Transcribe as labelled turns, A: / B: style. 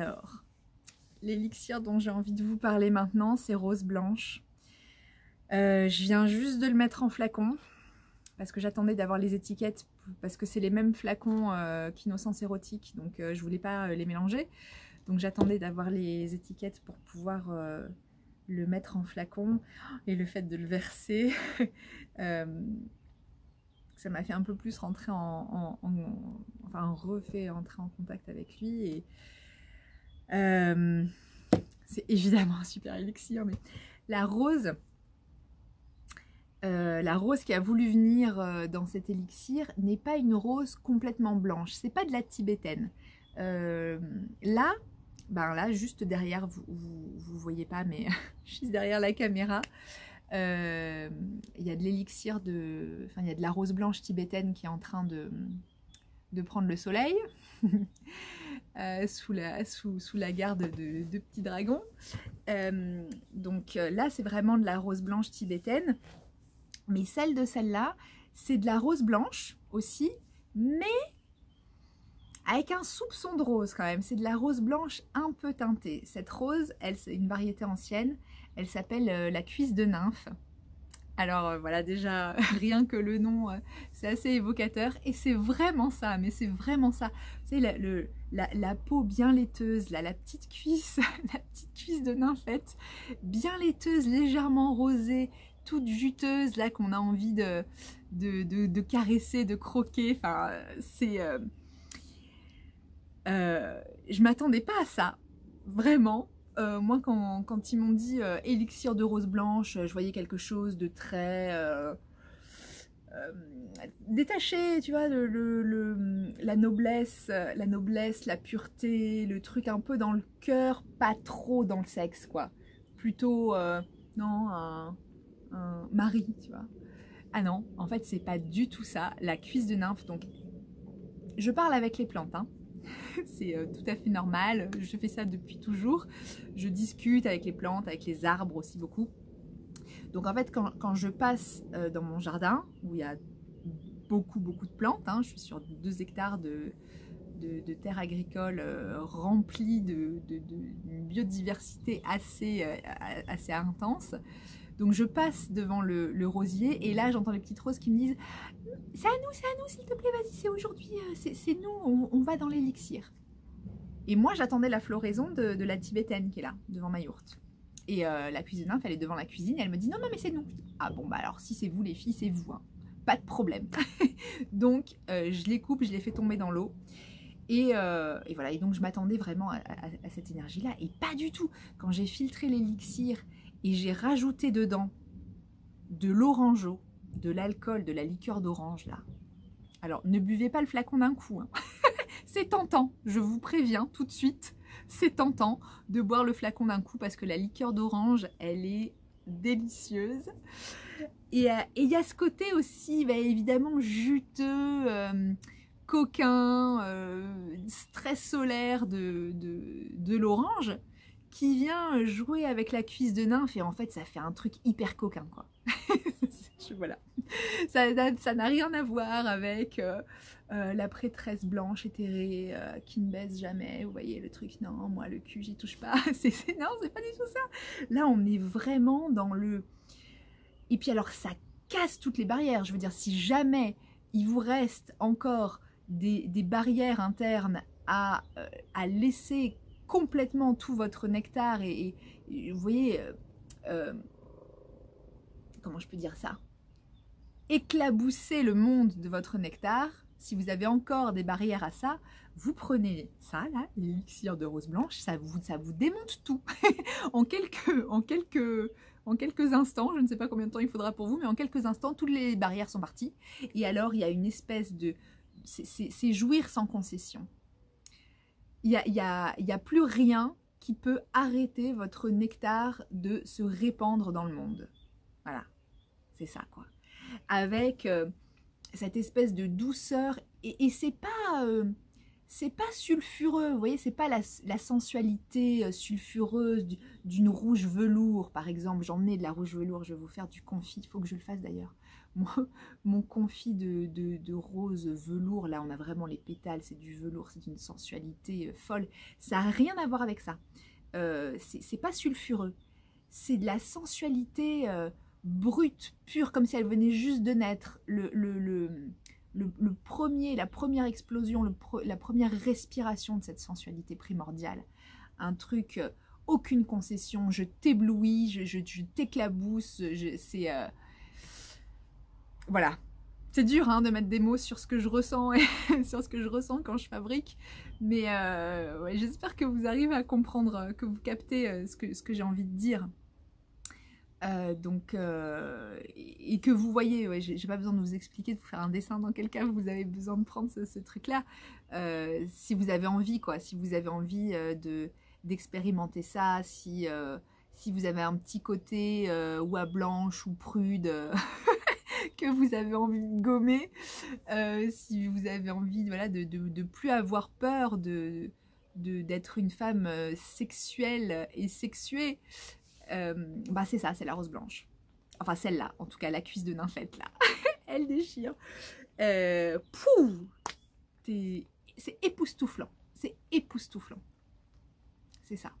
A: Alors, l'élixir dont j'ai envie de vous parler maintenant, c'est Rose Blanche. Je viens juste de le mettre en flacon, parce que j'attendais d'avoir les étiquettes, parce que c'est les mêmes flacons qu'Innocence Érotique, donc je voulais pas les mélanger. Donc j'attendais d'avoir les étiquettes pour pouvoir le mettre en flacon. Et le fait de le verser, ça m'a fait un peu plus rentrer enfin refait entrer en contact avec lui. Et c'est évidemment un super élixir, mais la rose qui a voulu venir dans cet élixir n'est pas une rose complètement blanche, c'est pas de la tibétaine. Là, juste derrière, vous voyez pas, mais juste derrière la caméra, il y a de l'élixir il y a de la rose blanche tibétaine qui est en train de prendre le soleil sous la garde de petits dragons. Donc là, c'est vraiment de la rose blanche tibétaine. Mais celle-là, c'est de la rose blanche aussi, mais avec un soupçon de rose quand même. C'est de la rose blanche un peu teintée. Cette rose, c'est une variété ancienne. Elle s'appelle la cuisse de nymphe. Alors voilà, déjà, rien que le nom, c'est assez évocateur. Et c'est vraiment ça, mais c'est vraiment ça. Vous savez, la peau bien laiteuse, là, la petite cuisse de nymphette, bien laiteuse, légèrement rosée, toute juteuse, là, qu'on a envie de caresser, de croquer. Enfin, c'est... je m'attendais pas à ça, vraiment. Moi, quand ils m'ont dit élixir de rose blanche, je voyais quelque chose de très détaché, tu vois, la noblesse, la pureté, le truc un peu dans le cœur, pas trop dans le sexe, quoi. Plutôt, non, un mari, tu vois. Ah non, en fait, c'est pas du tout ça. La cuisse de nymphe, donc, je parle avec les plantes, hein. C'est tout à fait normal, je fais ça depuis toujours. Je discute avec les plantes, avec les arbres aussi beaucoup. Donc en fait, quand je passe dans mon jardin, où il y a beaucoup de plantes, hein, je suis sur 2 hectares de terre agricole remplie d'une biodiversité assez intense. Donc je passe devant le rosier et là j'entends les petites roses qui me disent « C'est à nous, s'il te plaît, vas-y, c'est aujourd'hui, c'est nous, on va dans l'élixir. » Et moi j'attendais la floraison de la tibétaine qui est là, devant ma yourte. Et la cuisine nymphe, elle est devant la cuisine et elle me dit « Non, mais c'est nous. » Ah bon, bah alors si c'est vous les filles, c'est vous, hein. Pas de problème. Donc je les coupe, je les fais tomber dans l'eau. Et voilà, et donc je m'attendais vraiment à cette énergie-là, et pas du tout. Quand j'ai filtré l'élixir et j'ai rajouté dedans de l'orangeau, de l'alcool, de la liqueur d'orange, là. Alors, ne buvez pas le flacon d'un coup, hein. C'est tentant, je vous préviens tout de suite, c'est tentant de boire le flacon d'un coup parce que la liqueur d'orange, elle est délicieuse. Et il y a ce côté aussi, bah, évidemment, juteux, coquin, très solaire de l'orange qui vient jouer avec la cuisse de nymphe, et en fait ça fait un truc hyper coquin, quoi. Voilà. Ça n'a rien à voir avec la prêtresse blanche éthérée qui ne baise jamais, vous voyez le truc, non, moi le cul j'y touche pas. Non, c'est pas du tout ça. Là on est vraiment dans le... Et puis alors ça casse toutes les barrières, je veux dire, si jamais il vous reste encore des barrières internes à laisser complètement tout votre nectar et vous voyez, comment je peux dire ça, éclabousser le monde de votre nectar, si vous avez encore des barrières à ça, vous prenez ça là, l'élixir de rose blanche, ça vous démonte tout. en quelques instants, je ne sais pas combien de temps il faudra pour vous, mais en quelques instants, toutes les barrières sont parties. Et alors, il y a une espèce de... C'est jouir sans concession. Il y a plus rien qui peut arrêter votre nectar de se répandre dans le monde. Voilà, c'est ça, quoi. Avec cette espèce de douceur, et c'est c'est pas sulfureux, vous voyez, c'est pas la sensualité sulfureuse d'une rouge velours, par exemple. J'en ai de la rouge velours, je vais vous faire du confit, il faut que je le fasse d'ailleurs. Mon confit de rose velours, là, on a vraiment les pétales, c'est du velours, c'est une sensualité folle. Ça n'a rien à voir avec ça. C'est pas sulfureux, c'est de la sensualité brute, pure, comme si elle venait juste de naître. La première explosion, la première respiration de cette sensualité primordiale. Un truc, aucune concession, je t'éblouis, je t'éclabousse, c'est... voilà. C'est dur hein, de mettre des mots sur ce que je ressens et sur ce que je ressens quand je fabrique, mais ouais, j'espère que vous arrivez à comprendre, que vous captez ce que j'ai envie de dire. Et que vous voyez, ouais, j'ai pas besoin de vous expliquer, de vous faire un dessin dans quel cas vous avez besoin de prendre ce truc-là. Si vous avez envie, quoi, si vous avez envie d'expérimenter ça, si vous avez un petit côté oie blanche ou prude que vous avez envie de gommer, si vous avez envie voilà, de plus avoir peur d'être une femme sexuelle et sexuée, bah c'est ça, c'est la rose blanche. Enfin celle-là, en tout cas la cuisse de nymphette là. Elle déchire. C'est époustouflant. C'est époustouflant. C'est ça.